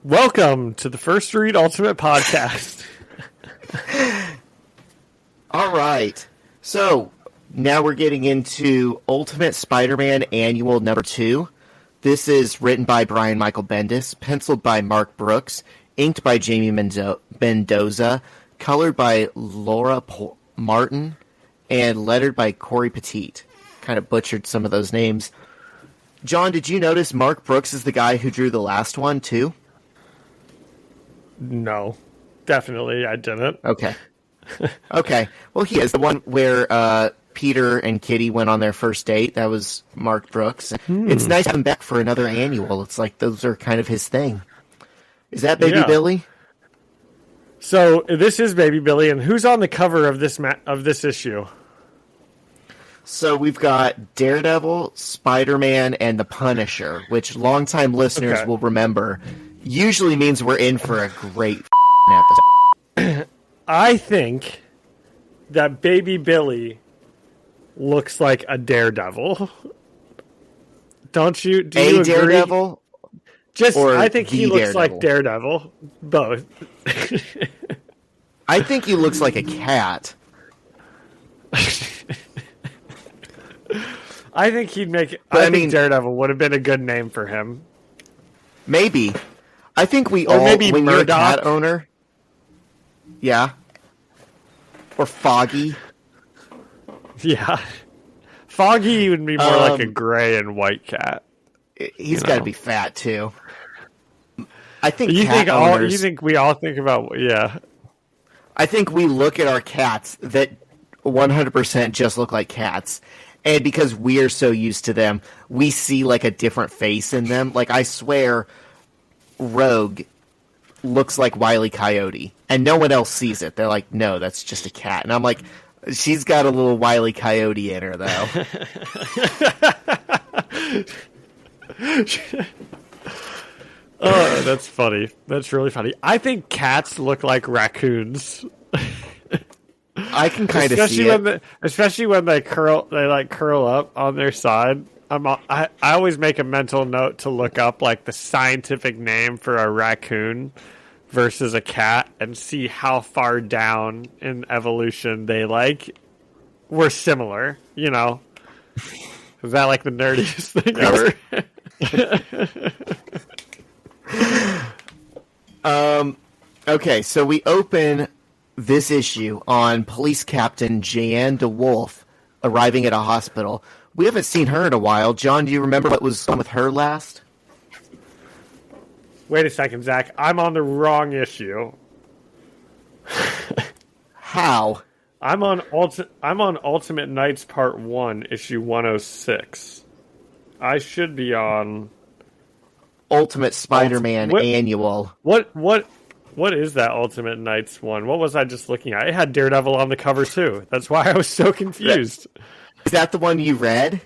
Welcome to the First Read Ultimate Podcast. All right. So now we're getting into Ultimate Spider-Man Annual number 2. This is written by Brian Michael Bendis, penciled by Mark Brooks, inked by Jamie Mendoza, colored by Laura Martin, and lettered by Corey Petit. Kind of butchered some of those names. John, did you notice Mark Brooks is the guy who drew the last one, too? No, definitely I didn't. Okay. Okay. Well, he is the one where Peter and Kitty went on their first date. That was Mark Brooks. It's nice to have him back for another annual. It's like those are kind of his thing. Is that Baby Billy? So this is Baby Billy, and who's on the cover of this issue? So we've got Daredevil, Spider-Man, and the Punisher, which longtime listeners will remember usually means we're in for a great episode. I think that Baby Billy looks like a Daredevil. Don't you? Do you agree? Daredevil? I think he looks like Daredevil. Both. I think he looks like a cat. I think he'd make. I think Daredevil would have been a good name for him. Maybe. I think maybe when Murdoch. You're a cat owner. Yeah. Or Foggy. Yeah. Foggy would be more like a gray and white cat. He's got to be fat too. I think you think we all think about I think we look at our cats that 100% just look like cats. And because we are so used to them, we see like a different face in them. Like I swear Rogue looks like Wile E. Coyote, and no one else sees it. They're like, no, that's just a cat. And I'm like, she's got a little Wile E. Coyote in her, though. Oh, that's funny. That's really funny. I think cats look like raccoons. I can kind of see it. Especially when they curl up on their side. I always make a mental note to look up like the scientific name for a raccoon versus a cat and see how far down in evolution they were similar, you know. Is that like the nerdiest thing ever? Okay, so we open this issue on Police Captain Jeanne DeWolf arriving at a hospital. We haven't seen her in a while. John, do you remember what was on with her last? Wait a second, Zach. I'm on the wrong issue. How? I'm on Ultimate Knights Part 1, issue 106. I should be on Ultimate Spider-Man Annual. What is that Ultimate Knights one? What was I just looking at? It had Daredevil on the cover too. That's why I was so confused. Is that the one you read?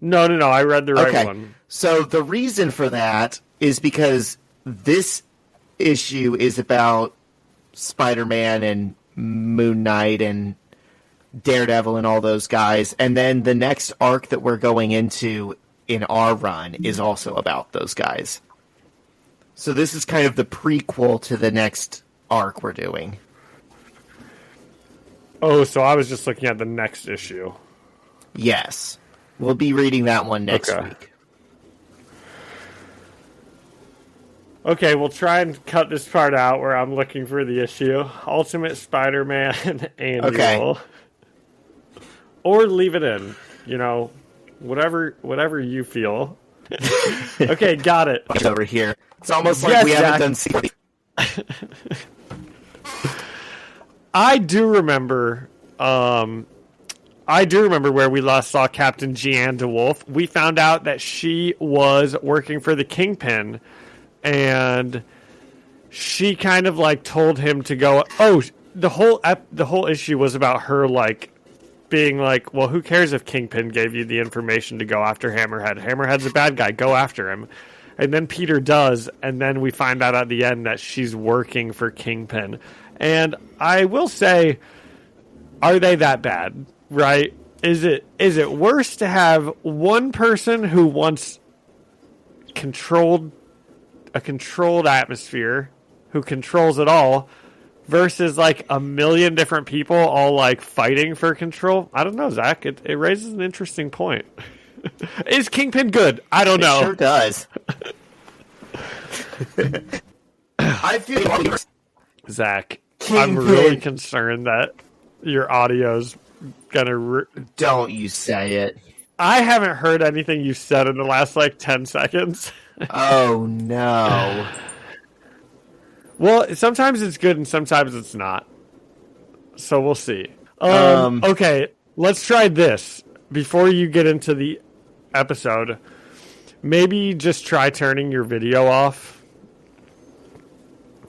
No. I read the right one. So the reason for that is because this issue is about Spider-Man and Moon Knight and Daredevil and all those guys. And then the next arc that we're going into in our run is also about those guys. So this is kind of the prequel to the next arc we're doing. Oh, so I was just looking at the next issue. Yes. We'll be reading that one next week. Okay, we'll try and cut this part out where I'm looking for the issue. Ultimate Spider-Man Annual. Okay. Or leave it in. You know, whatever you feel. Okay, got it. It's over here. It's almost like we haven't done secret. I do remember where we last saw Captain Jeanne DeWolf. We found out that she was working for the Kingpin, and she kind of like told him to go. Oh, the whole issue was about her like being like, well, who cares if Kingpin gave you the information to go after Hammerhead? Hammerhead's a bad guy. Go after him. And then Peter does, and then we find out at the end that she's working for Kingpin. And I will say, are they that bad? Right? Is it worse to have one person who once controlled a controlled atmosphere who controls it all versus like a million different people all like fighting for control. I don't know, Zach. It raises an interesting point. Is Kingpin good? I don't know. It sure does. I feel Zach, Kingpin. I'm really concerned that your audio's gonna... Don't you say it. I haven't heard anything you said in the last, like, 10 seconds. Oh, no. Well, sometimes it's good and sometimes it's not. So we'll see. Okay, let's try this. Before you get into the episode, maybe just try turning your video off.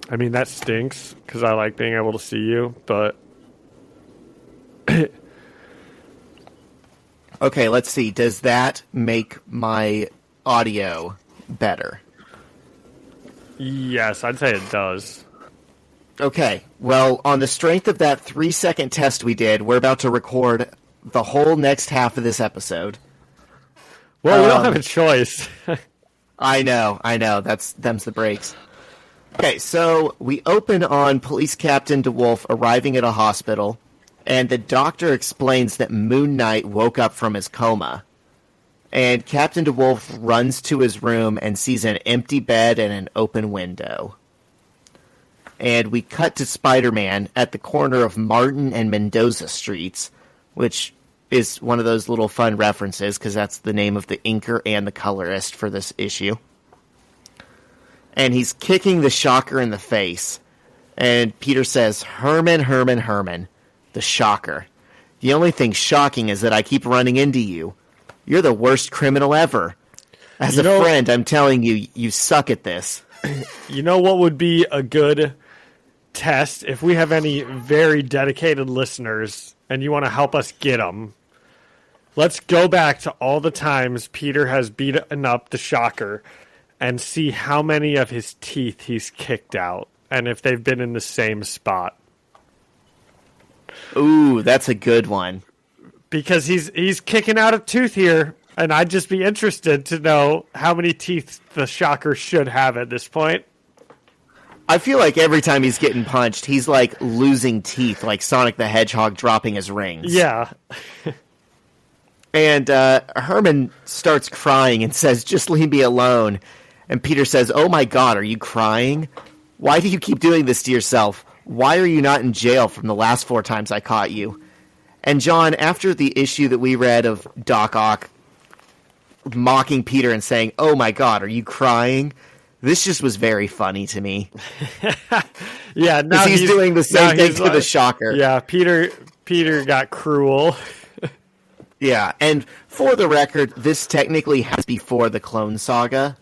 I mean, that stinks, because I like being able to see you, but... Okay, let's see. Does that make my audio better? Yes, I'd say it does. Okay, well, on the strength of that 3-second test we did, we're about to record the whole next half of this episode. Well, we don't have a choice. I know. Them's the breaks. Okay, so we open on Police Captain DeWolf arriving at a hospital, and the doctor explains that Moon Knight woke up from his coma. And Captain DeWolf runs to his room and sees an empty bed and an open window. And we cut to Spider-Man at the corner of Martin and Mendoza Streets, which is one of those little fun references, because that's the name of the inker and the colorist for this issue. And he's kicking the Shocker in the face. And Peter says, "Herman, Herman, Herman, the Shocker. The only thing shocking is that I keep running into you. You're the worst criminal ever. As a friend, I'm telling you, you suck at this." You know what would be a good test? If we have any very dedicated listeners and you want to help us get them, let's go back to all the times Peter has beaten up the Shocker and see how many of his teeth he's kicked out and if they've been in the same spot. Ooh, that's a good one. Because he's kicking out a tooth here, and I'd just be interested to know how many teeth the Shocker should have at this point. I feel like every time he's getting punched, he's like losing teeth, like Sonic the Hedgehog dropping his rings. Yeah. And Herman starts crying and says, "Just leave me alone." And Peter says, "Oh my God, are you crying? Why do you keep doing this to yourself? Why are you not in jail from the last 4 times I caught you?" And John, after the issue that we read of Doc Ock mocking Peter and saying, "Oh my God, are you crying?" This just was very funny to me. Yeah, now he's doing the same thing to the Shocker. Yeah, Peter got cruel. Yeah, and for the record, this technically has before the Clone Saga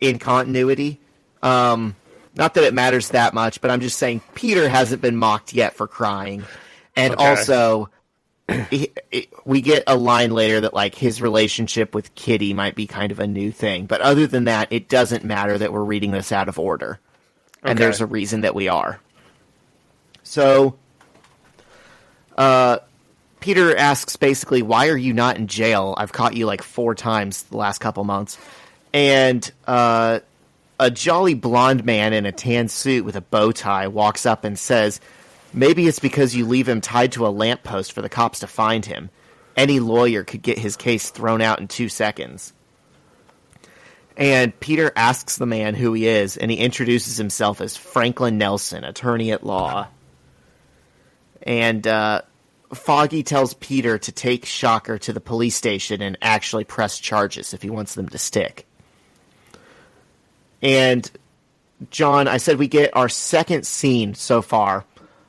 in continuity. Not that it matters that much, but I'm just saying Peter hasn't been mocked yet for crying. And also, we get a line later that like his relationship with Kitty might be kind of a new thing. But other than that, it doesn't matter that we're reading this out of order. And there's a reason that we are. So, Peter asks basically, "Why are you not in jail? I've caught you like 4 times the last couple months." And a jolly blonde man in a tan suit with a bow tie walks up and says, "Maybe it's because you leave him tied to a lamppost for the cops to find him. Any lawyer could get his case thrown out in 2 seconds." And Peter asks the man who he is, and he introduces himself as Franklin Nelson, attorney at law. And Foggy tells Peter to take Shocker to the police station and actually press charges if he wants them to stick. And, John, I said we get our second scene so far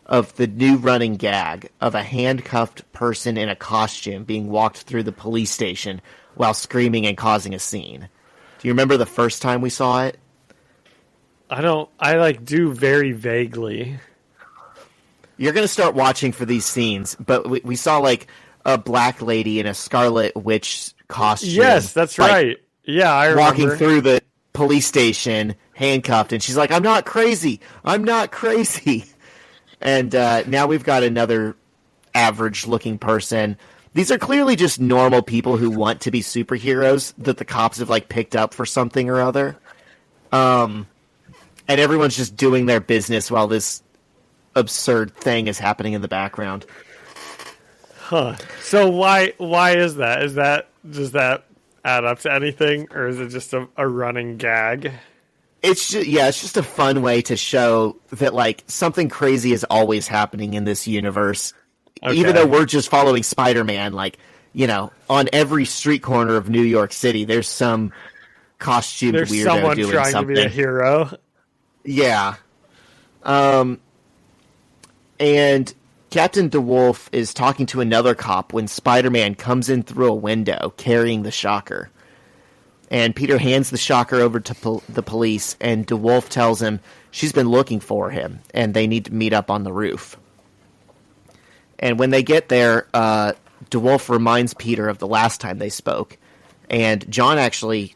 of the new running gag of a handcuffed person in a costume being walked through the police station while screaming and causing a scene. Do you remember the first time we saw it? I do very vaguely. You're going to start watching for these scenes, but we saw like a black lady in a Scarlet Witch costume. Yes, that's right. Yeah, I remember. Walking through the police station, handcuffed, and she's like, "I'm not crazy. I'm not crazy." And now we've got another average-looking person. These are clearly just normal people who want to be superheroes that the cops have like picked up for something or other. And everyone's just doing their business while this absurd thing is happening in the background. Huh. So why is that? Does that add up to anything, or is it just a running gag? It's just a fun way to show that like something crazy is always happening in this universe. Okay. Even though we're just following Spider-Man, like, you know, on every street corner of New York City, there's some costumed weirdo someone doing trying something. To be a hero. Yeah. And Captain DeWolf is talking to another cop when Spider-Man comes in through a window carrying the shocker. And Peter hands the shocker over to the police, and DeWolf tells him she's been looking for him, and they need to meet up on the roof. And when they get there, DeWolf reminds Peter of the last time they spoke. And John actually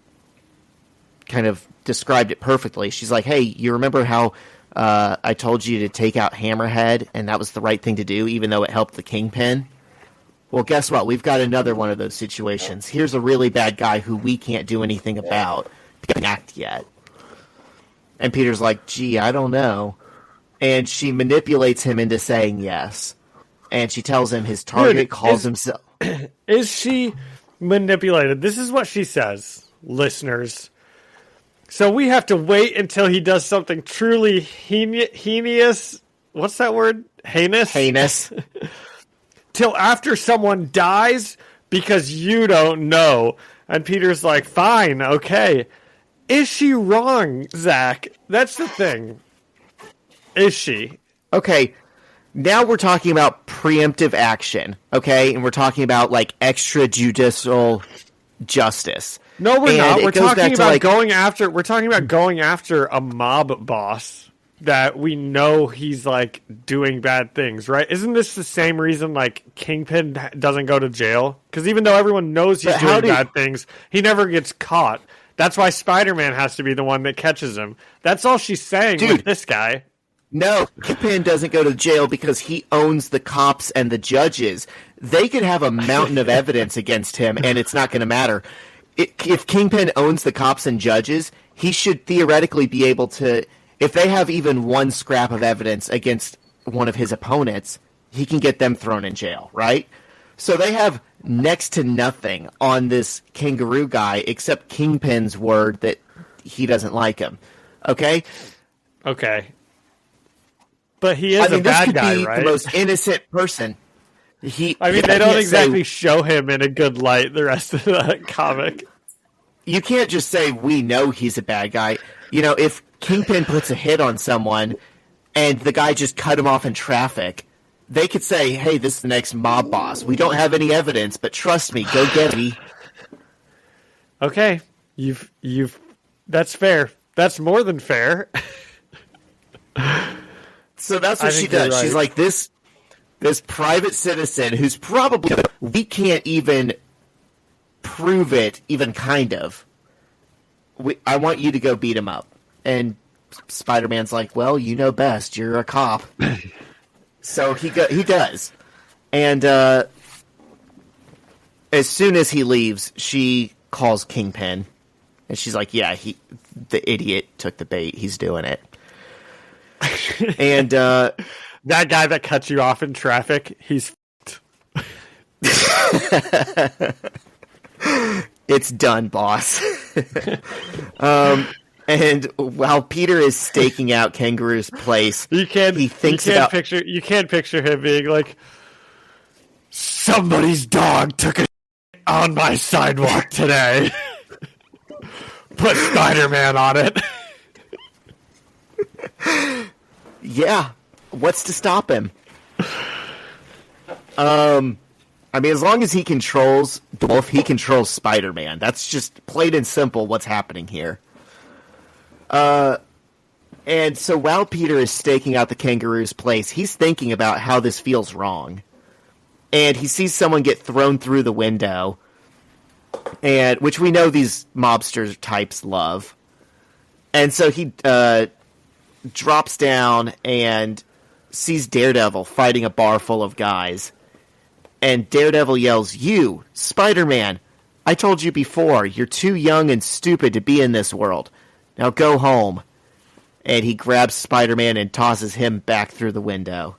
kind of described it perfectly. She's like, hey, you remember how I told you to take out Hammerhead, and that was the right thing to do, even though it helped the Kingpin? Well, guess what? We've got another one of those situations. Here's a really bad guy who we can't do anything about. He hasn't acted yet. And Peter's like, gee, I don't know. And she manipulates him into saying yes. And she tells him his target calls himself... Is she manipulated? This is what she says, listeners. So we have to wait until he does something truly heinous. What's that word? Heinous? Heinous. Till after someone dies because you don't know. And Peter's like, fine, okay. Is she wrong, Zach? That's the thing. Is she? Okay, now we're talking about preemptive action, okay? And we're talking about, like, extrajudicial justice. No, we're not. We're talking about going after a mob boss that we know he's like doing bad things, right? Isn't this the same reason like Kingpin doesn't go to jail? Because even though everyone knows he's doing bad things, he never gets caught. That's why Spider-Man has to be the one that catches him. That's all she's saying with this guy. No, Kingpin doesn't go to jail because he owns the cops and the judges. They could have a mountain of evidence against him, and it's not going to matter. If Kingpin owns the cops and judges, he should theoretically be able to... If they have even one scrap of evidence against one of his opponents, he can get them thrown in jail, right? So they have next to nothing on this Kangaroo guy except Kingpin's word that he doesn't like him. Okay? Okay. But he is a bad guy, right? This could be the most innocent person. They don't exactly show him in a good light the rest of the comic. You can't just say, we know he's a bad guy. You know, if Kingpin puts a hit on someone and the guy just cut him off in traffic, they could say, hey, this is the next mob boss. We don't have any evidence, but trust me, go get me. Okay. That's fair. That's more than fair. So that's what she does. Right. She's like, this private citizen who's probably, we can't even prove it, even kind of. I want you to go beat him up. And Spider-Man's like, well, you know best. You're a cop. So he does. And as soon as he leaves, she calls Kingpin. And she's like, yeah, the idiot took the bait. He's doing it. And that guy that cuts you off in traffic, he's It's done, boss. And while Peter is staking out Kangaroo's place, you can't picture him being like, somebody's dog took a on my sidewalk today. Put Spider-Man on it. Yeah. What's to stop him? As long as he controls both, he controls Spider-Man. That's just plain and simple what's happening here. And so while Peter is staking out the Kangaroo's place, he's thinking about how this feels wrong. And he sees someone get thrown through the window, and which we know these mobster types love. And so he drops down and sees Daredevil fighting a bar full of guys. And Daredevil yells, "You, Spider-Man, I told you before, you're too young and stupid to be in this world. Now go home." and he grabs Spider-Man and tosses him back through the window.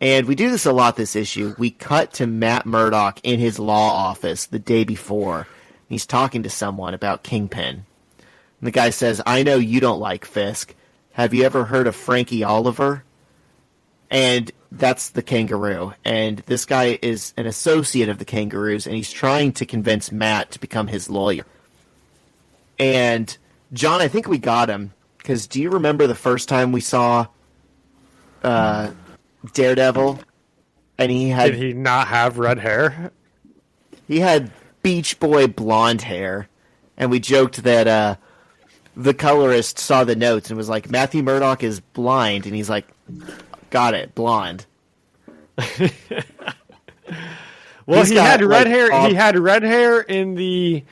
And we do this a lot this issue. We cut to Matt Murdock in his law office the day before. He's talking to someone about Kingpin. And the guy says, I know you don't like Fisk. Have you ever heard of Frankie Oliver? And that's the Kangaroo. And this guy is an associate of the Kangaroos, and he's trying to convince Matt to become his lawyer. And, John, I think we got him. Because do you remember the first time we saw Daredevil? And he had... Did he not have red hair? He had Beach Boy blonde hair. And we joked that the colorist saw the notes and was like, Matthew Murdock is blind. And he's like, got it, blonde. Well, he had red hair. He had red hair in the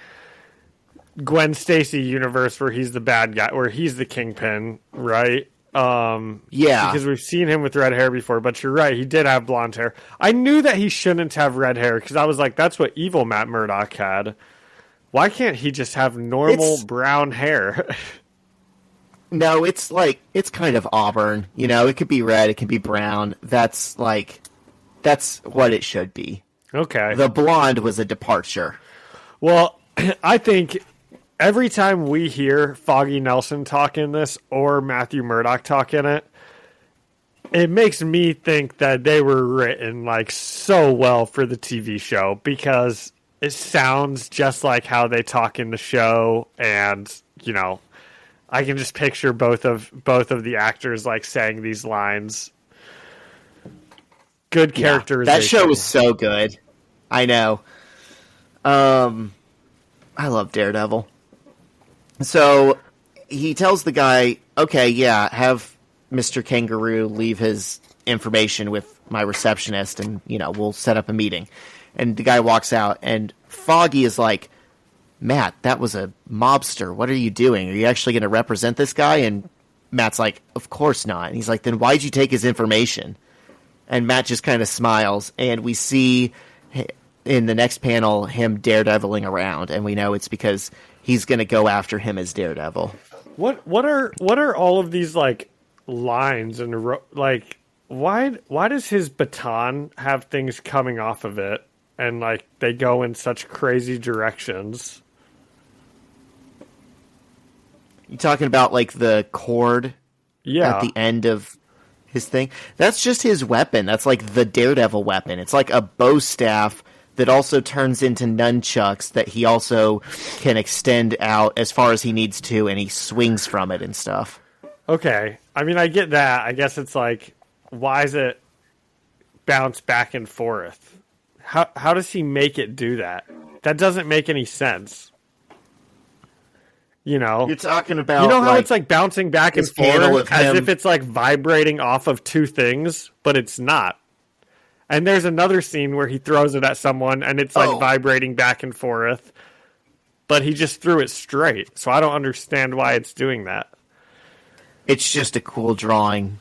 Gwen Stacy universe where he's the bad guy, where he's the Kingpin, right? Yeah. Because we've seen him with red hair before, but you're right. He did have blonde hair. I knew that he shouldn't have red hair because I was like, that's what evil Matt Murdock had. Why can't he just have normal brown hair? No, it's kind of auburn. You know, it could be red, it could be brown. That's what it should be. Okay. The blonde was a departure. Well, I think every time we hear Foggy Nelson talk in this or Matthew Murdock talk in it, it makes me think that they were written like so well for the TV show because it sounds just like how they talk in the show, and you know, I can just picture both of the actors like saying these lines. Good characterization. That show was so good. I know. I love Daredevil. So he tells the guy, okay, yeah, have Mr. Kangaroo leave his information with my receptionist and, you know, we'll set up a meeting. And the guy walks out and Foggy is like, Matt, that was a mobster. What are you doing? Are you actually going to represent this guy? And Matt's like, of course not. And he's like, then why'd you take his information? And Matt just kind of smiles, and we see in the next panel him daredeviling around, and we know it's because he's going to go after him as Daredevil. What are all of these like lines and like why does his baton have things coming off of it and like they go in such crazy directions? You talking about like the cord at the end of his thing? That's just his weapon. That's like the Daredevil weapon. It's like a bow staff that also turns into nunchucks that he also can extend out as far as he needs to, and he swings from it and stuff. Okay. I mean, I get that. I guess it's like, why is it bounce back and forth? How does he make it do that? That doesn't make any sense. You know, you're talking about, you know how it's like bouncing back and forth as if it's like vibrating off of two things, but it's not. And there's another scene where he throws it at someone and it's like vibrating back and forth, but he just threw it straight. So I don't understand why it's doing that. It's just a cool drawing.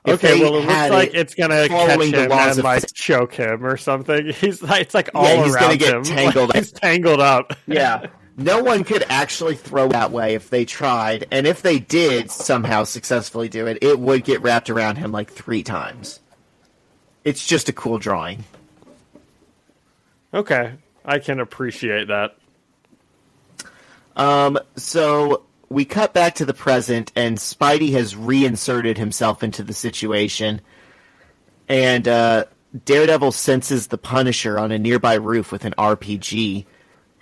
Okay, well, it looks like it's gonna catch him and like choke him or something. He's like, it's like all around him. He's gonna get tangled. He's tangled up. Yeah. No one could actually throw that way if they tried, and if they did somehow successfully do it, it would get wrapped around him like 3 times. It's just a cool drawing. Okay, I can appreciate that. So we cut back to the present, and Spidey has reinserted himself into the situation, and Daredevil senses the Punisher on a nearby roof with an RPG.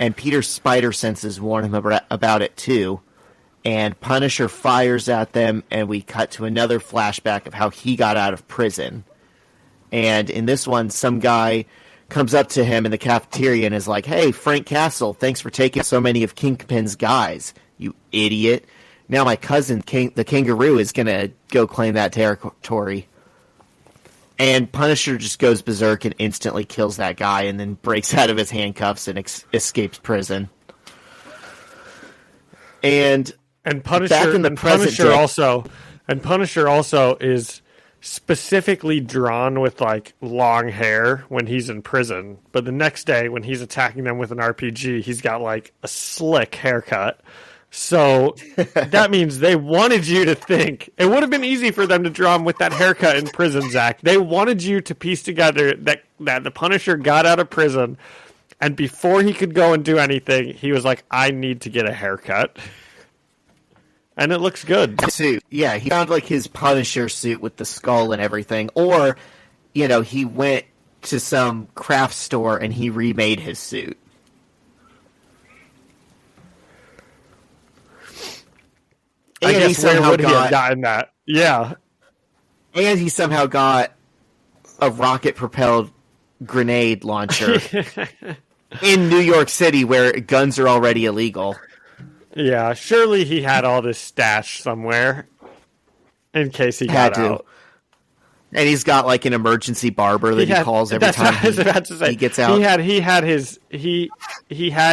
And Peter's spider senses warn him about it too. And Punisher fires at them, and we cut to another flashback of how he got out of prison. And in this one, some guy comes up to him in the cafeteria and is like, hey, Frank Castle, thanks for taking so many of Kingpin's guys, you idiot. Now my cousin, the Kangaroo, is going to go claim that territory. And Punisher just goes berserk and instantly kills that guy and then breaks out of his handcuffs and escapes prison. And Punisher, back in the Punisher also is specifically drawn with like long hair when he's in prison. But the next day when he's attacking them with an RPG, he's got like a slick haircut. So that means they wanted you to think. It would have been easy for them to draw him with that haircut in prison, Zach. They wanted you to piece together that the Punisher got out of prison, and before he could go and do anything, he was like, I need to get a haircut. And it looks good. Suit. Yeah, he found like his Punisher suit with the skull and everything. Or, he went to some craft store and he remade his suit. I guess where would he have gotten that? Yeah. And he somehow got a rocket-propelled grenade launcher in New York City where guns are already illegal. Yeah, surely he had all this stash somewhere in case he got out. And he's got like an emergency barber that he calls every time he gets out. He had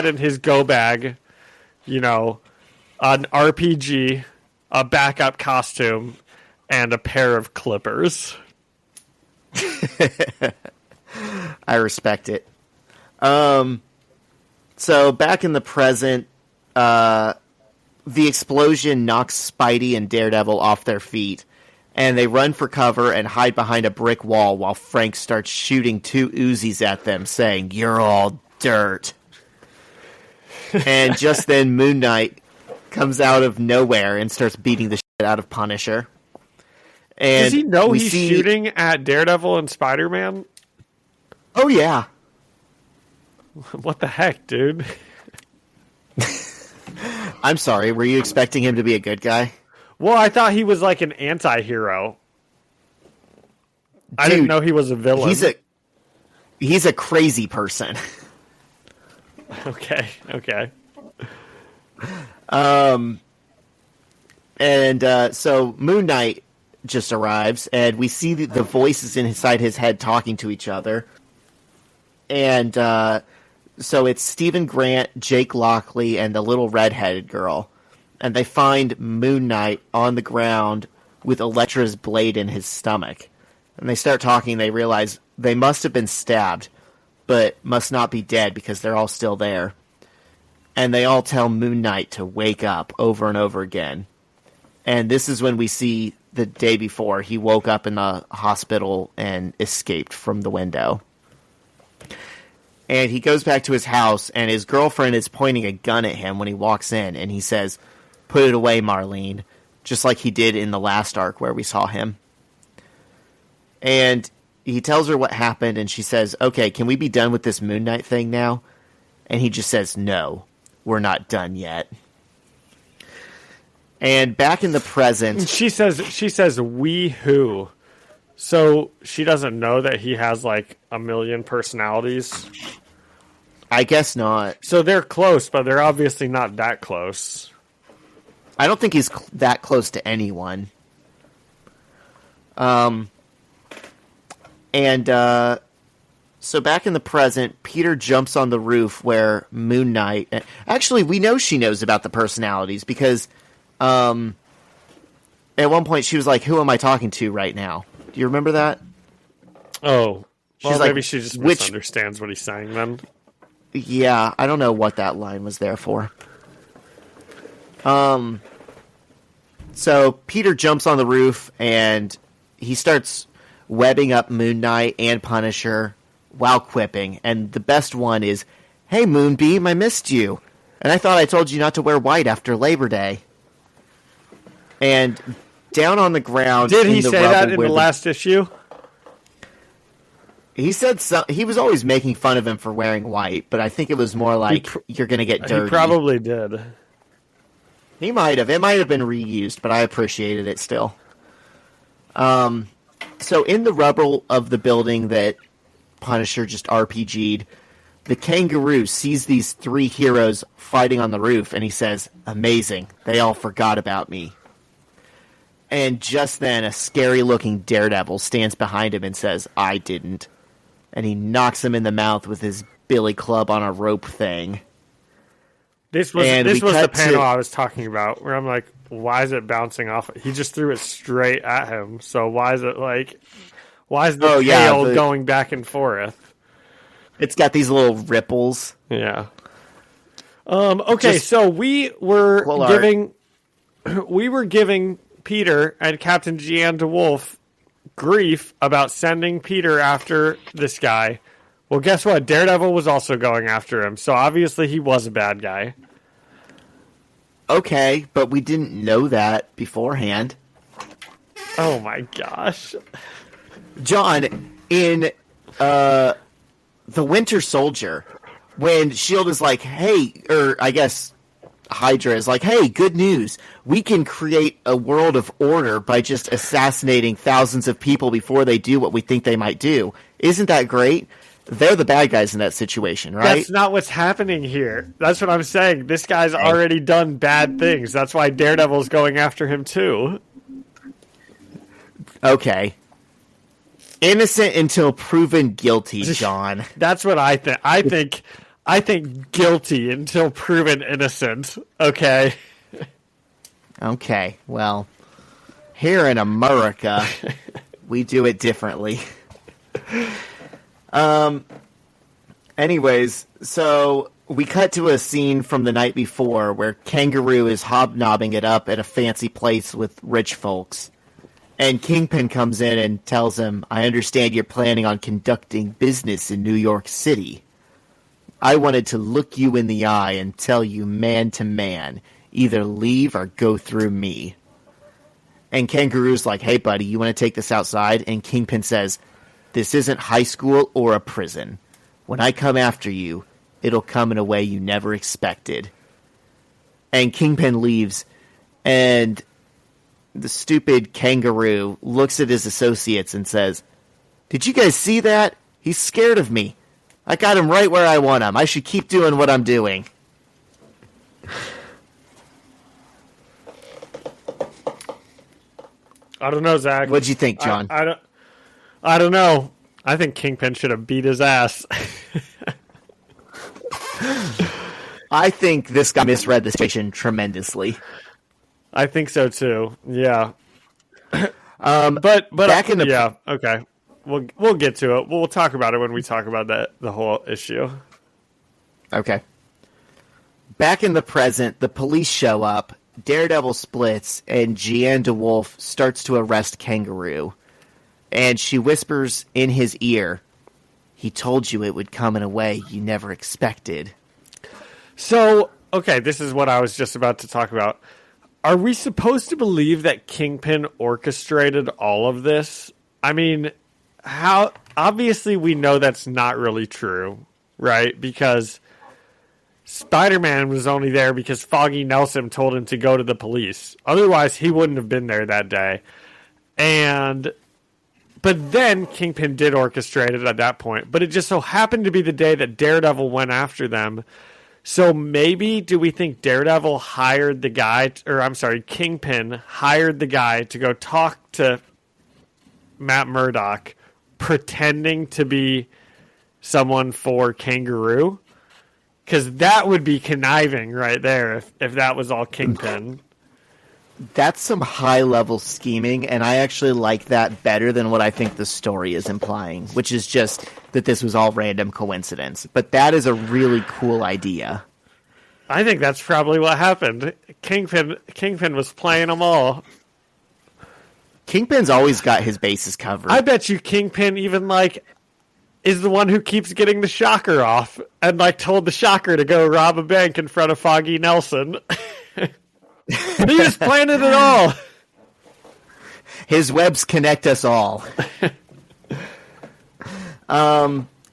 in his go bag, an RPG, a backup costume, and a pair of clippers. I respect it. So back in the present, the explosion knocks Spidey and Daredevil off their feet, and they run for cover and hide behind a brick wall while Frank starts shooting 2 Uzis at them, saying, "You're all dirt." And just then Moon Knight comes out of nowhere and starts beating the shit out of Punisher. And does he know he's shooting at Daredevil and Spider-Man? Oh, yeah. What the heck, dude? I'm sorry, were you expecting him to be a good guy? Well, I thought he was like an anti-hero. I didn't know he was a villain. He's a crazy person. Okay. So Moon Knight just arrives, and we see the voices inside his head talking to each other. And so it's Stephen Grant, Jake Lockley, and the little redheaded girl. And they find Moon Knight on the ground with Elektra's blade in his stomach. And they start talking, they realize they must have been stabbed, but must not be dead because they're all still there. And they all tell Moon Knight to wake up over and over again. And this is when we see the day before he woke up in the hospital and escaped from the window. And he goes back to his house, and his girlfriend is pointing a gun at him when he walks in, and he says, "Put it away, Marlene," just like he did in the last arc where we saw him. And he tells her what happened, and she says, "Okay, can we be done with this Moon Knight thing now?" And he just says, "No, we're not done yet." And back in the present, she says, "We who?" So she doesn't know that he has like a million personalities? I guess not. So they're close, but they're obviously not that close. I don't think he's that close to anyone. So back in the present, Peter jumps on the roof where Moon Knight... Actually, we know she knows about the personalities because at one point she was like, "Who am I talking to right now?" Do you remember that? Oh. Well, maybe she just misunderstands what he's saying then. Yeah, I don't know what that line was there for. So Peter jumps on the roof and he starts webbing up Moon Knight and Punisher while quipping. And the best one is, "Hey, Moonbeam, I missed you. And I thought I told you not to wear white after Labor Day." And down on the ground... Did he say that in the last issue? He said he was always making fun of him for wearing white, but I think it was more like, you're going to get dirty. He probably did. He might have. It might have been reused, but I appreciated it still. So in the rubble of the building that Punisher just RPG'd, the Kangaroo sees these 3 heroes fighting on the roof, and he says, "Amazing. They all forgot about me." And just then, a scary-looking Daredevil stands behind him and says, "I didn't." And he knocks him in the mouth with his billy club on a rope thing. This was the panel I was talking about, where I'm like, why is it bouncing off? He just threw it straight at him. So why is the tail going back and forth? It's got these little ripples. Yeah. Okay, Just so we were cool art. giving Peter and Captain Jeanne DeWolf grief about sending Peter after this guy. Well, guess what? Daredevil was also going after him, so obviously he was a bad guy. Okay, but we didn't know that beforehand. Oh my gosh. John, in The Winter Soldier, when S.H.I.E.L.D. is like, hey, or I guess Hydra is like, hey, good news. We can create a world of order by just assassinating thousands of people before they do what we think they might do. Isn't that great? They're the bad guys in that situation, right? That's not what's happening here. That's what I'm saying. This guy's already done bad things. That's why Daredevil's going after him too. Okay. Innocent until proven guilty, John. That's what I think. I think guilty until proven innocent. Okay. Okay, well, here in America, we do it differently. Anyways, so we cut to a scene from the night before where Kangaroo is hobnobbing it up at a fancy place with rich folks. And Kingpin comes in and tells him, I understand you're planning on conducting business in New York City. I wanted to look you in the eye and tell you man to man, either leave or go through me. And Kangaroo's like, hey buddy, you want to take this outside? And Kingpin says, this isn't high school or a prison. When I come after you, it'll come in a way you never expected. And Kingpin leaves, and the stupid Kangaroo looks at his associates and says, did you guys see that? He's scared of me. I got him right where I want him. I should keep doing what I'm doing. I don't know, Zach. What'd you think, John? I don't know. I think Kingpin should have beat his ass. I think this guy misread the situation tremendously. I think so too. Yeah. But back in the yeah. Okay. We'll get to it. We'll talk about it when we talk about the whole issue. Okay. Back in the present, the police show up. Daredevil splits, and Jeanne DeWolf starts to arrest Kangaroo. And she whispers in his ear, he told you it would come in a way you never expected. So, okay, this is what I was just about to talk about. Are we supposed to believe that Kingpin orchestrated all of this? I mean, how obviously we know that's not really true, right? Because Spider-Man was only there because Foggy Nelson told him to go to the police. Otherwise, he wouldn't have been there that day. But then Kingpin did orchestrate it at that point. But it just so happened to be the day that Daredevil went after them. So maybe do we think Daredevil hired the guy, Kingpin hired the guy to go talk to Matt Murdock, pretending to be someone for Kangaroo? Because that would be conniving right there if that was all Kingpin. That's some high-level scheming, and I actually like that better than what I think the story is implying, which is just that this was all random coincidence. But that is a really cool idea. I think that's probably what happened. Kingpin was playing them all. Kingpin's always got his bases covered. I bet you Kingpin even, is the one who keeps getting the Shocker off and, told the Shocker to go rob a bank in front of Foggy Nelson. He just planned it all. His webs connect us all.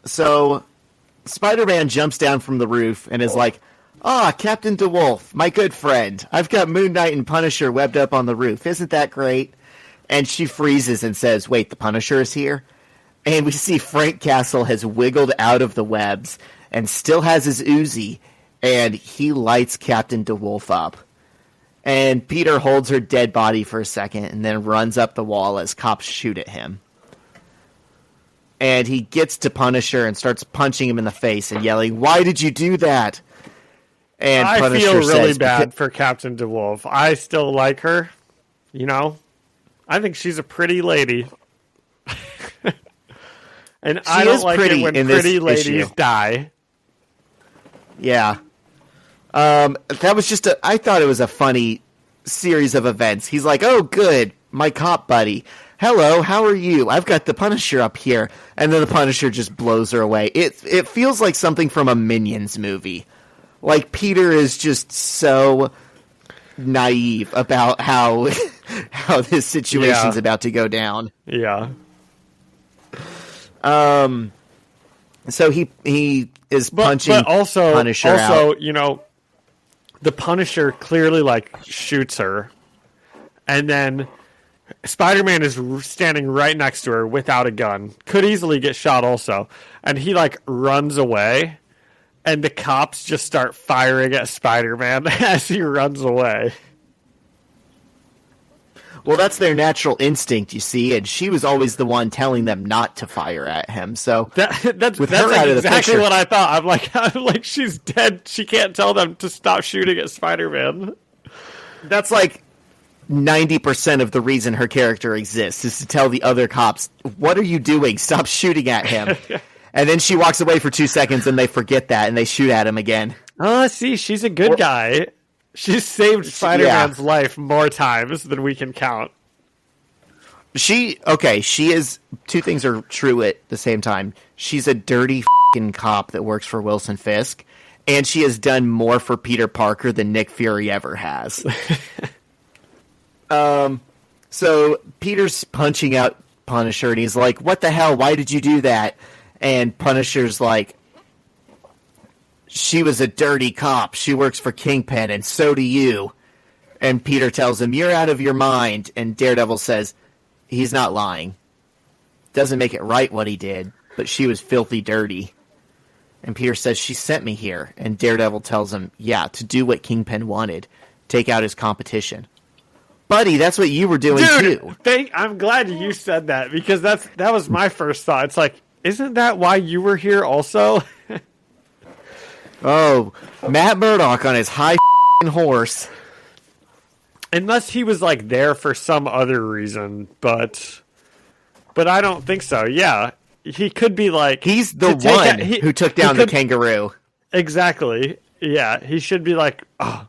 So Spider-Man jumps down from the roof and is like, Captain DeWolf, my good friend. I've got Moon Knight and Punisher webbed up on the roof. Isn't that great? And she freezes and says, wait, the Punisher is here? And we see Frank Castle has wiggled out of the webs and still has his Uzi, and he lights Captain DeWolf up. And Peter holds her dead body for a second and then runs up the wall as cops shoot at him. And he gets to Punisher and starts punching him in the face and yelling, why did you do that? And I Punisher feel really says, bad for Captain DeWolf. I still like her. I think she's a pretty lady. And I don't like it when pretty ladies die. Yeah. That was just I thought it was a funny series of events. He's like, oh, good, my cop buddy. Hello, how are you? I've got the Punisher up here. And then the Punisher just blows her away. It feels like something from a Minions movie. Like, Peter is just so naive about how this situation's about to go down. Yeah. So he is punching but also, Punisher out. you know, the Punisher clearly, like, shoots her. And then Spider-Man is standing right next to her without a gun. Could easily get shot also. And he, like, runs away. And the cops just start firing at Spider-Man as he runs away. Well, that's their natural instinct, you see, and she was always the one telling them not to fire at him. So that's like exactly what I thought. I'm like, she's dead. She can't tell them to stop shooting at Spider-Man. That's like 90% of the reason her character exists, is to tell the other cops, what are you doing? Stop shooting at him. And then she walks away for 2 seconds, and they forget that, and they shoot at him again. Oh, see, she's a good guy. She's saved Spider-Man's life more times than we can count. She is, two things are true at the same time. She's a dirty f***ing cop that works for Wilson Fisk, and she has done more for Peter Parker than Nick Fury ever has. So Peter's punching out Punisher, and he's like, what the hell, why did you do that? And Punisher's like, she was a dirty cop. She works for Kingpin, and so do you. And Peter tells him, you're out of your mind. And Daredevil says, he's not lying. Doesn't make it right what he did, but she was filthy dirty. And Peter says, she sent me here. And Daredevil tells him, yeah, to do what Kingpin wanted. Take out his competition. Buddy, that's what you were doing too. I'm glad you said that, because that was my first thought. It's like, isn't that why you were here also? Oh, Matt Murdock on his high horse. Unless he was like there for some other reason, but I don't think so. Yeah, he could be like, he's the one who took down the kangaroo. Exactly. Yeah, he should be like, oh,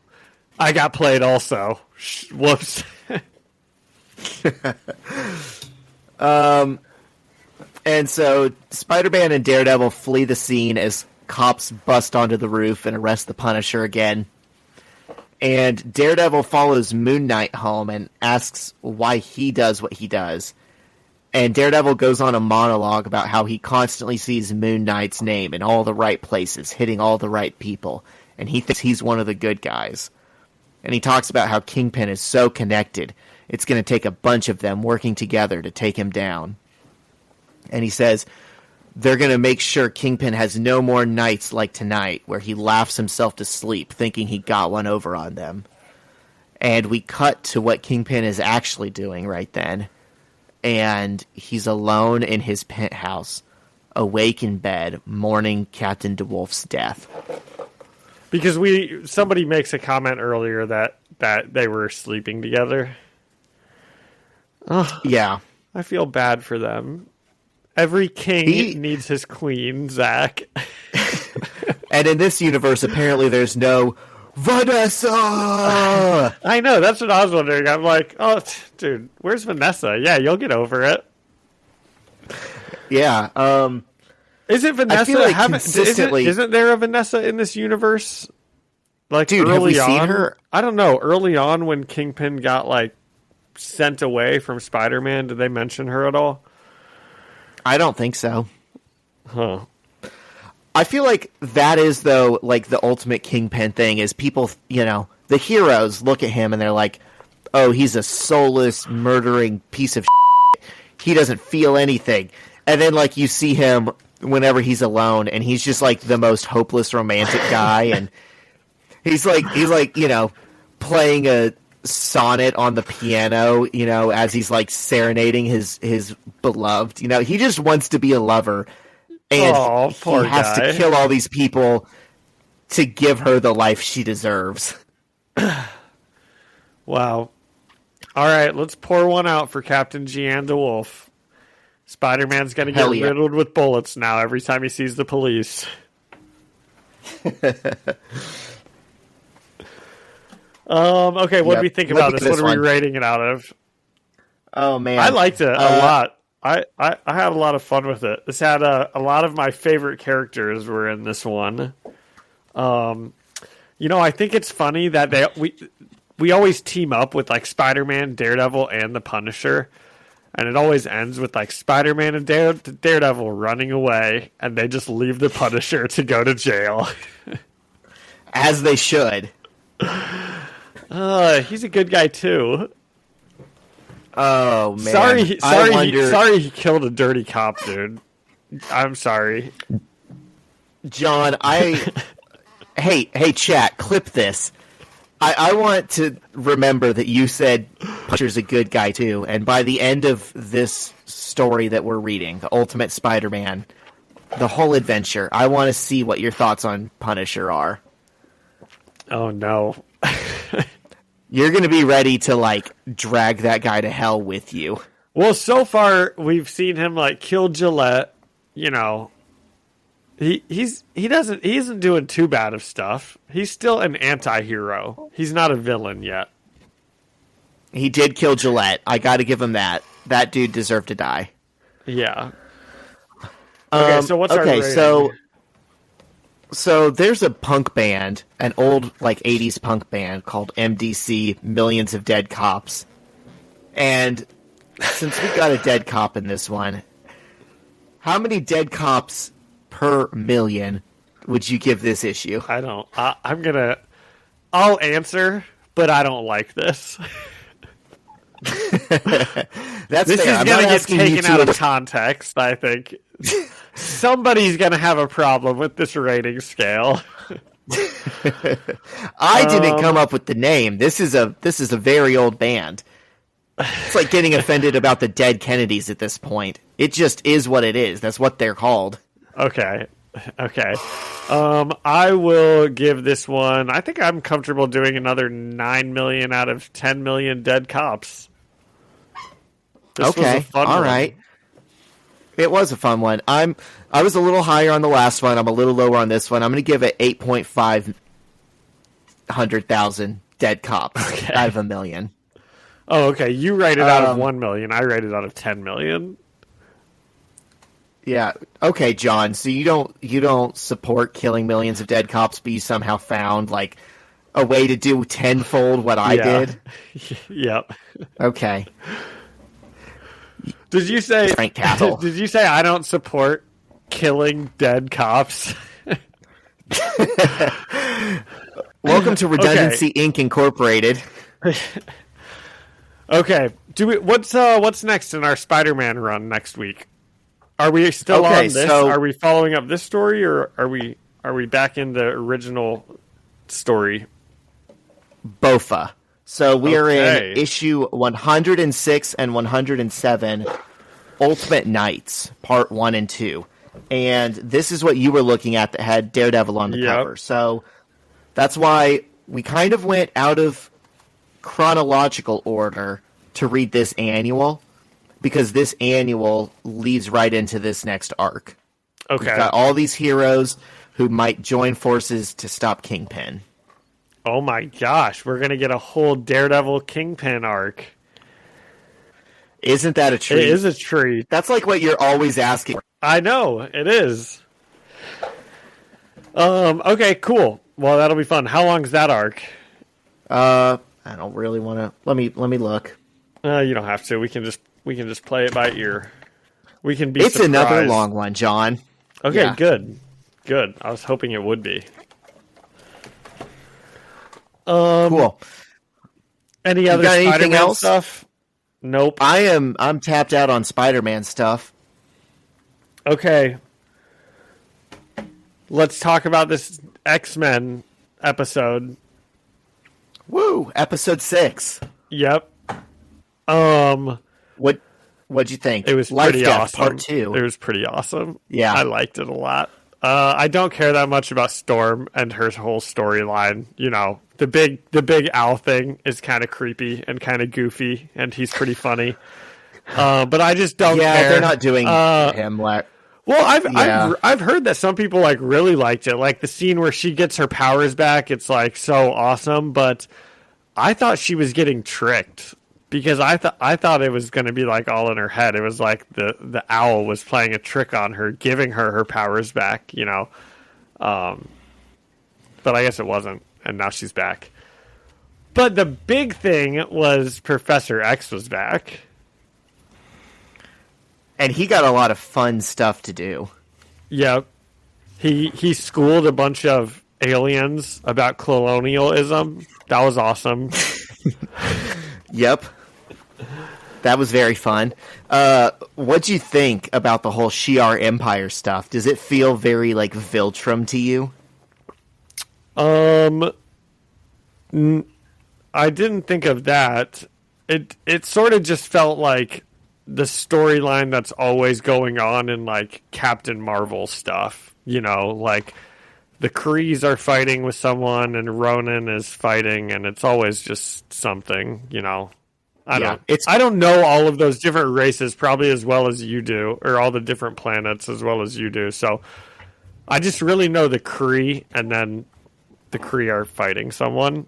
I got played also. Whoops. And so Spider-Man and Daredevil flee the scene as cops bust onto the roof and arrest the Punisher again. And Daredevil follows Moon Knight home and asks why he does what he does. And Daredevil goes on a monologue about how he constantly sees Moon Knight's name in all the right places, hitting all the right people. And he thinks he's one of the good guys. And he talks about how Kingpin is so connected, it's going to take a bunch of them working together to take him down. And he says they're going to make sure Kingpin has no more nights like tonight where he laughs himself to sleep thinking he got one over on them. And we cut to what Kingpin is actually doing right then. And he's alone in his penthouse, awake in bed, mourning Captain DeWolf's death. Because somebody makes a comment earlier that they were sleeping together. Oh, yeah. I feel bad for them. Every king needs his queen, Zach. And in this universe, apparently there's no Vanessa! I know, that's what I was wondering. I'm like, oh, dude, where's Vanessa? Yeah, you'll get over it. Yeah. Is it Vanessa? I feel like consistently... Isn't there a Vanessa in this universe? Like, dude, have we seen her? I don't know. Early on when Kingpin got, like, sent away from Spider-Man, did they mention her at all? I don't think so. Huh. I feel like that is, though, like the ultimate Kingpin thing is people, the heroes look at him and they're like, oh, he's a soulless, murdering piece of shit. He doesn't feel anything. And then, like, you see him whenever he's alone and he's just, like, the most hopeless romantic guy. And he's like, playing a sonnet on the piano, as he's like serenading his beloved. He just wants to be a lover, and he has to kill all these people to give her the life she deserves. Wow. All right, let's pour one out for Captain Jean DeWolf. Spider-Man's gonna get riddled with bullets now every time he sees the police. Okay, what do we think about this? What are we one. rating it out of? Oh man, I liked it a lot. I had a lot of fun with it. This had a lot of my favorite characters were in this one. I think it's funny that we always team up with like Spider-Man, Daredevil, and the Punisher, and it always ends with like Spider-Man and Daredevil running away, and they just leave the Punisher to go to jail. As they should. He's a good guy too. Oh man! Sorry, he killed a dirty cop, dude. I'm sorry, John. Hey, chat, clip this. I want to remember that you said Punisher's a good guy too, and by the end of this story that we're reading, the Ultimate Spider-Man, the whole adventure, I want to see what your thoughts on Punisher are. Oh no. You're going to be ready to, like, drag that guy to hell with you. Well, so far, we've seen him, like, kill Gillette, He isn't doing too bad of stuff. He's still an anti-hero. He's not a villain yet. He did kill Gillette. I got to give him that. That dude deserved to die. Yeah. Okay, so what's our rating? So there's a punk band, an old like 80s punk band called MDC, Millions of Dead Cops. And since we got a dead cop in this one, how many dead cops per million would you give this issue? I don't. I'll answer, but I don't like this. This is going to get taken out of context, I think. Somebody's going to have a problem with this rating scale. I didn't come up with the name. This is a very old band. It's like getting offended about the dead Kennedys at this point. It just is what it is. That's what they're called. Okay. I will give this one. I think I'm comfortable doing another 9 million out of 10 million dead cops. This was a fun one. Right. It was a fun one. I was a little higher on the last one. I'm a little lower on this one. I'm going to give it 8,500,000 dead cops out of a million. Oh, okay. You rate it out of 1 million. I rate it out of 10 million. Yeah. Okay, John. So you don't support killing millions of dead cops, but you somehow found like a way to do tenfold what I did. Yep. Okay. Did you say Frank Castle? Did you say I don't support killing dead cops? Welcome to Redundancy Inc. Incorporated. Okay. What's next in our Spider-Man run next week? Are we still on this? Are we following up this story, or are we back in the original story? Bofa. So we are in issue 106 and 107, Ultimate Knights, part 1 and 2. And this is what you were looking at that had Daredevil on the cover. So that's why we kind of went out of chronological order to read this annual, because this annual leads right into this next arc. Okay. We've got all these heroes who might join forces to stop Kingpin. Oh my gosh, we're going to get a whole Daredevil Kingpin arc. Isn't that a treat? It is a treat. That's like what you're always asking. I know, it is. Okay, cool. Well, that'll be fun. How long is that arc? I don't really want to. Let me look. You don't have to. We can just play it by ear. We can be It's surprised. another long one, John. Okay, yeah. Good. I was hoping it would be. Cool. Any other Spider-Man stuff? Nope. I'm tapped out on Spider-Man stuff. Okay. Let's talk about this X-Men episode. Woo! Episode 6. Yep. What'd you think? It was Life pretty Death, awesome. Part 2. It was pretty awesome. Yeah. I liked it a lot. I don't care that much about Storm and her whole storyline. You know, the big owl thing is kind of creepy and kind of goofy, and he's pretty funny. But I just don't care. Yeah, they're not doing him like. Well, I've heard that some people really liked it. Like the scene where she gets her powers back, it's like so awesome. But I thought she was getting tricked because I thought it was going to be like all in her head. It was like the owl was playing a trick on her, giving her powers back, you know. But I guess it wasn't, and now she's back. But the big thing was Professor X was back. And he got a lot of fun stuff to do. Yep. He schooled a bunch of aliens about colonialism. That was awesome. Yep. That was very fun. What'd you think about the whole Shi'ar Empire stuff? Does it feel very, like, Viltrum to you? I didn't think of that. It sort of just felt like the storyline that's always going on in, like, Captain Marvel stuff. You know, like, the Krees are fighting with someone and Ronan is fighting, and it's always just something, you know. I don't know all of those different races probably as well as you do, or all the different planets as well as you do. So I just really know the Kree, and then the Kree are fighting someone.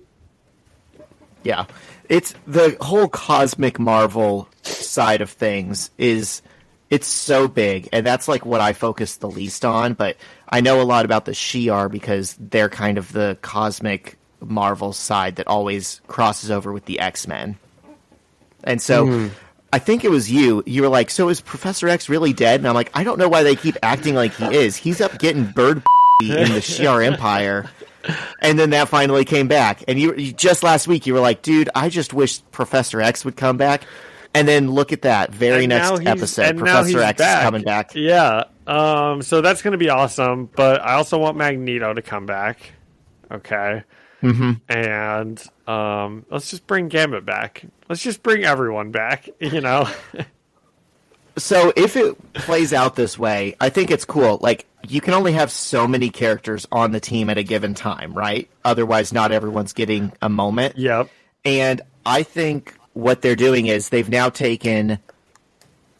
Yeah. It's the whole cosmic Marvel side of things it's so big, and that's like what I focus the least on, but I know a lot about the Shi'ar because they're kind of the cosmic Marvel side that always crosses over with the X-Men. And so I think it was you were like, so is Professor X really dead? And I'm like, I don't know why they keep acting like he is. He's up getting bird in the Shi'ar Empire. And then that finally came back. And you just last week, you were like, dude, I just wish Professor X would come back. And then look at that. Very next episode, Professor X is coming back. Yeah. So that's going to be awesome. But I also want Magneto to come back. Okay. Mm-hmm. And let's just bring Gambit back. Let's just bring everyone back, you know? So if it plays out this way, I think it's cool. Like, you can only have so many characters on the team at a given time, right? Otherwise, not everyone's getting a moment. Yep. And I think what they're doing is they've now taken...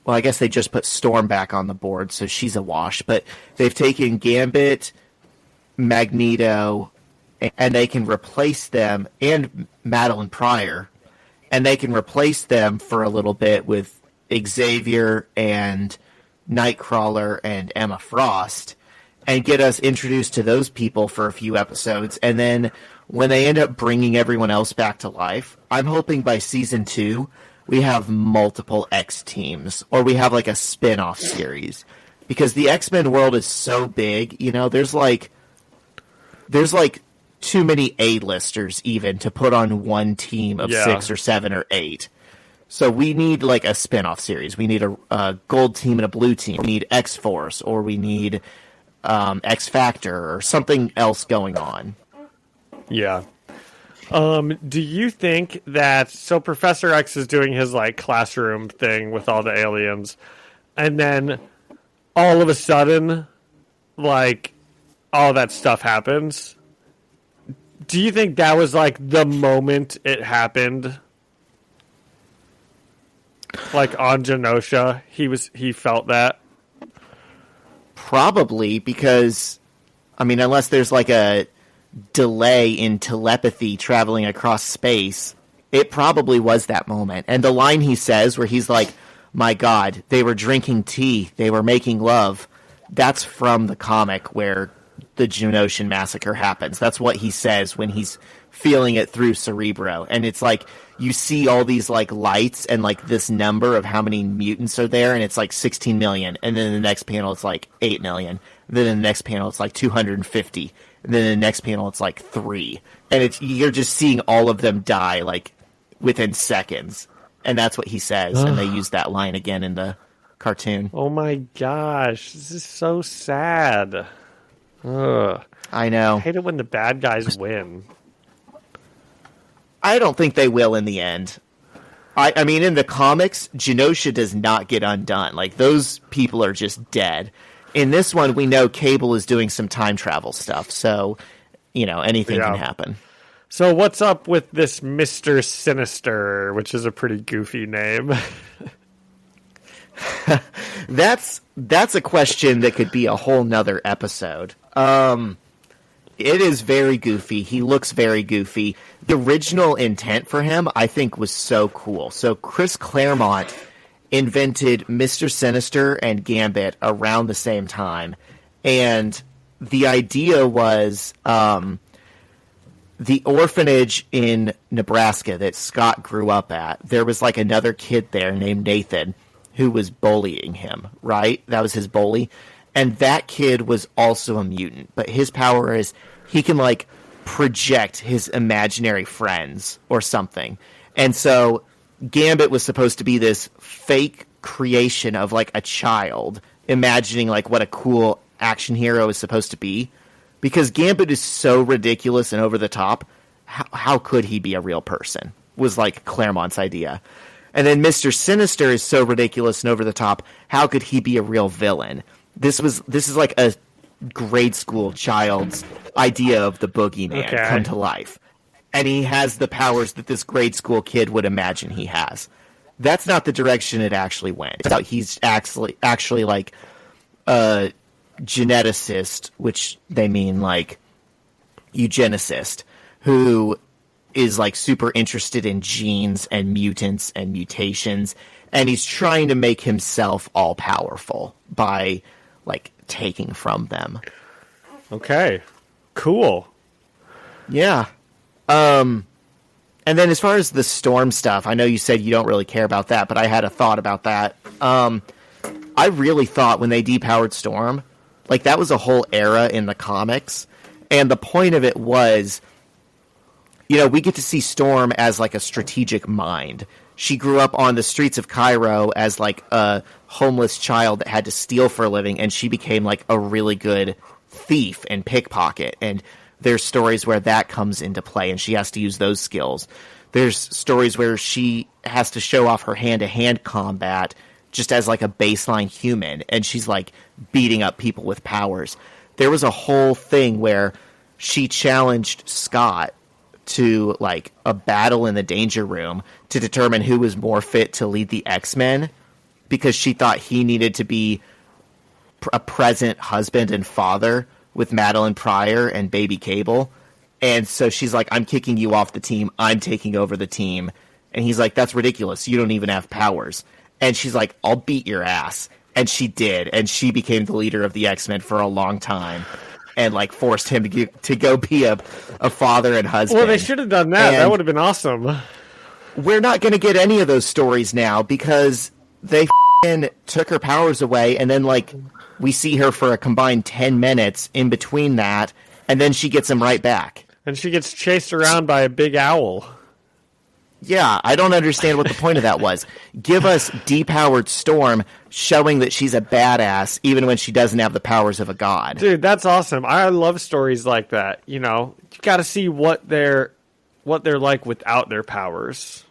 Well, I guess they just put Storm back on the board, so she's a wash. But they've taken Gambit, Magneto, and they can replace them, and Madeline Pryor, and they can replace them for a little bit with Xavier and Nightcrawler and Emma Frost, and get us introduced to those people for a few episodes. And then when they end up bringing everyone else back to life, I'm hoping by season 2 we have multiple X teams, or we have like a spin-off series, because the X-Men world is so big. You know, there's like too many A-listers even to put on one team of 6 or 7 or 8. So we need like a spin-off series. We need a gold team and a blue team. We need X-Force, or we need X-Factor, or something else going on. Yeah. Do you think that... So Professor X is doing his like classroom thing with all the aliens, and then all of a sudden, like, all that stuff happens. Do you think that was like the moment it happened? Like on Genosha, he felt that? Probably, because, I mean, unless there's like a delay in telepathy traveling across space, it probably was that moment. And the line he says where he's like, my God, they were drinking tea, they were making love, that's from the comic where the Genoshan massacre happens. That's what he says when he's feeling it through Cerebro. And it's like, you see all these like lights and like this number of how many mutants are there, and it's like 16 million. And then the next panel it's like 8 million. And then in the next panel it's like 250. And then in the next panel it's like 3. And you're just seeing all of them die like within seconds. And that's what he says. And they use that line again in the cartoon. Oh my gosh, this is so sad. Ugh. I know. I hate it when the bad guys win. I don't think they will in the end. I mean, in the comics, Genosha does not get undone. Like, those people are just dead. In this one, we know Cable is doing some time travel stuff, so, you know, anything can happen. So what's up with this Mr. Sinister, which is a pretty goofy name? That's a question that could be a whole nother episode. It is very goofy. He looks very goofy. The original intent for him, I think, was so cool. So Chris Claremont invented Mr. Sinister and Gambit around the same time. And the idea was the orphanage in Nebraska that Scott grew up at, there was like another kid there named Nathan who was bullying him, right? That was his bully. And that kid was also a mutant, but his power is he can like project his imaginary friends or something. And so Gambit was supposed to be this fake creation of like a child imagining like what a cool action hero is supposed to be. Because Gambit is so ridiculous and over the top, how could he be a real person? Was like Claremont's idea. And then Mr. Sinister is so ridiculous and over the top, how could he be a real villain? This is like a grade school child's idea of the boogeyman come to life. And he has the powers that this grade school kid would imagine he has. That's not the direction it actually went. He's actually like a geneticist, which they mean like eugenicist, who is like super interested in genes and mutants and mutations, and he's trying to make himself all powerful by like taking from them. Okay. Cool. Yeah. And then as far as the Storm stuff, I know you said you don't really care about that, but I had a thought about that. I really thought when they depowered Storm, like that was a whole era in the comics, and the point of it was, you know, we get to see Storm as like a strategic mind. She grew up on the streets of Cairo as like a homeless child that had to steal for a living, and she became like a really good thief and pickpocket. And there's stories where that comes into play, and she has to use those skills. There's stories where she has to show off her hand-to-hand combat just as like a baseline human, and she's like beating up people with powers. There was a whole thing where she challenged Scott to like a battle in the Danger Room to determine who was more fit to lead the X-Men, because she thought he needed to be a present husband and father with Madeline Pryor and Baby Cable. And so she's like, I'm kicking you off the team. I'm taking over the team. And he's like, that's ridiculous. You don't even have powers. And she's like, I'll beat your ass. And she did. And she became the leader of the X-Men for a long time. And like forced him to go be a father and husband. Well, they should have done that. That would have been awesome. We're not going to get any of those stories now because they took her powers away, and then like we see her for a combined 10 minutes in between that, and then she gets them right back. And she gets chased around by a big owl. Yeah, I don't understand what the point of that was. Give us depowered Storm showing that she's a badass even when she doesn't have the powers of a god. Dude, that's awesome. I love stories like that. You know, you got to see what they're like without their powers.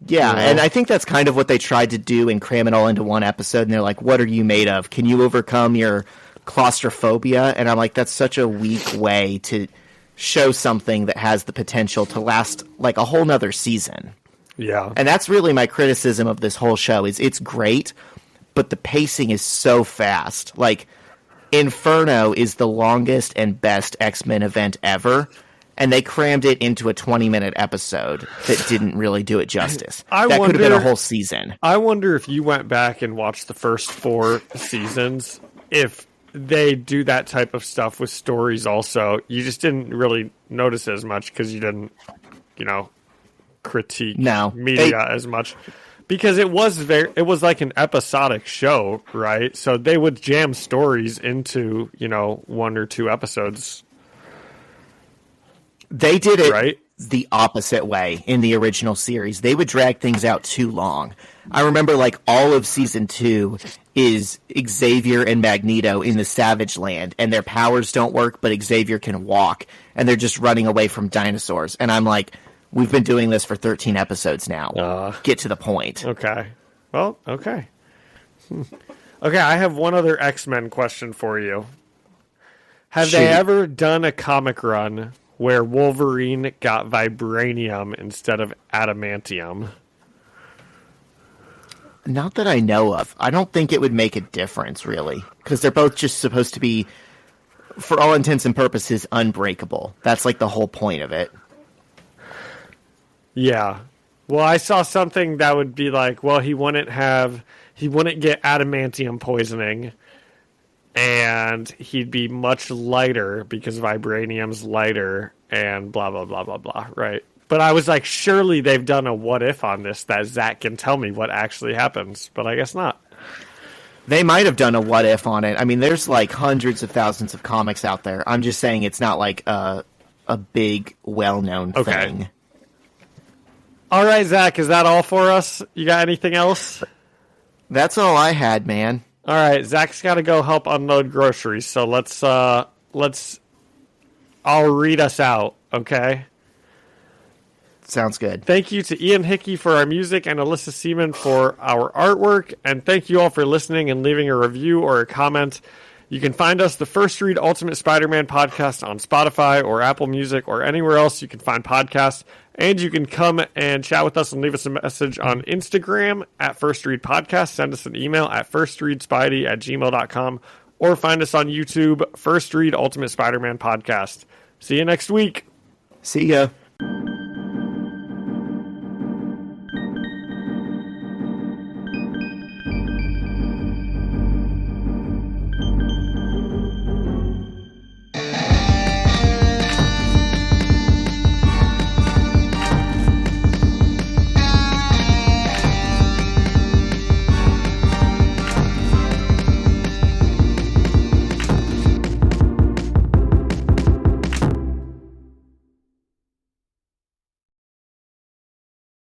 Yeah, you know? And I think that's kind of what they tried to do and cram it all into one episode. And they're like, what are you made of? Can you overcome your claustrophobia? And I'm like, that's such a weak way to show something that has the potential to last like a whole nother season. Yeah. And that's really my criticism of this whole show is it's great, but the pacing is so fast. Like Inferno is the longest and best X-Men event ever, and they crammed it into a 20-minute episode that didn't really do it justice. That could have been a whole season. I wonder if you went back and watched the first 4 seasons, if they do that type of stuff with stories also. You just didn't really notice as much because you didn't, critique media as much. Because it was like an episodic show, right? So they would jam stories into, 1 or 2 episodes. They did it right? The opposite way in the original series. They would drag things out too long. I remember like all of season 2 is Xavier and Magneto in the Savage Land, and their powers don't work, but Xavier can walk, and they're just running away from dinosaurs. And I'm like, we've been doing this for 13 episodes now. Get to the point. Okay. Well, okay. Okay, I have one other X-Men question for you. Have they ever done a comic run where Wolverine got vibranium instead of adamantium? Not that I know of. I don't think it would make a difference, really, because they're both just supposed to be for all intents and purposes, unbreakable. That's like the whole point of it. Yeah. Well, I saw something that would be like, well, he wouldn't get adamantium poisoning, and he'd be much lighter because vibranium's lighter, and blah, blah, blah, blah, blah, right? But I was like, surely they've done a what if on this that Zach can tell me what actually happens, but I guess not. They might have done a what if on it. I mean, there's like hundreds of thousands of comics out there. I'm just saying it's not like a big, well-known thing. All right, Zach, is that all for us? You got anything else? That's all I had, man. All right, Zach's got to go help unload groceries, so I'll read us out, okay? Sounds good. Thank you to Ian Hickey for our music and Alyssa Seaman for our artwork, and thank you all for listening and leaving a review or a comment. You can find us, the First Read Ultimate Spider-Man podcast, on Spotify or Apple Music or anywhere else you can find podcasts. And you can come and chat with us and leave us a message on Instagram at First Read Podcast. Send us an email at firstreadspidey@gmail.com or find us on YouTube, First Read Ultimate Spider-Man Podcast. See you next week. See ya.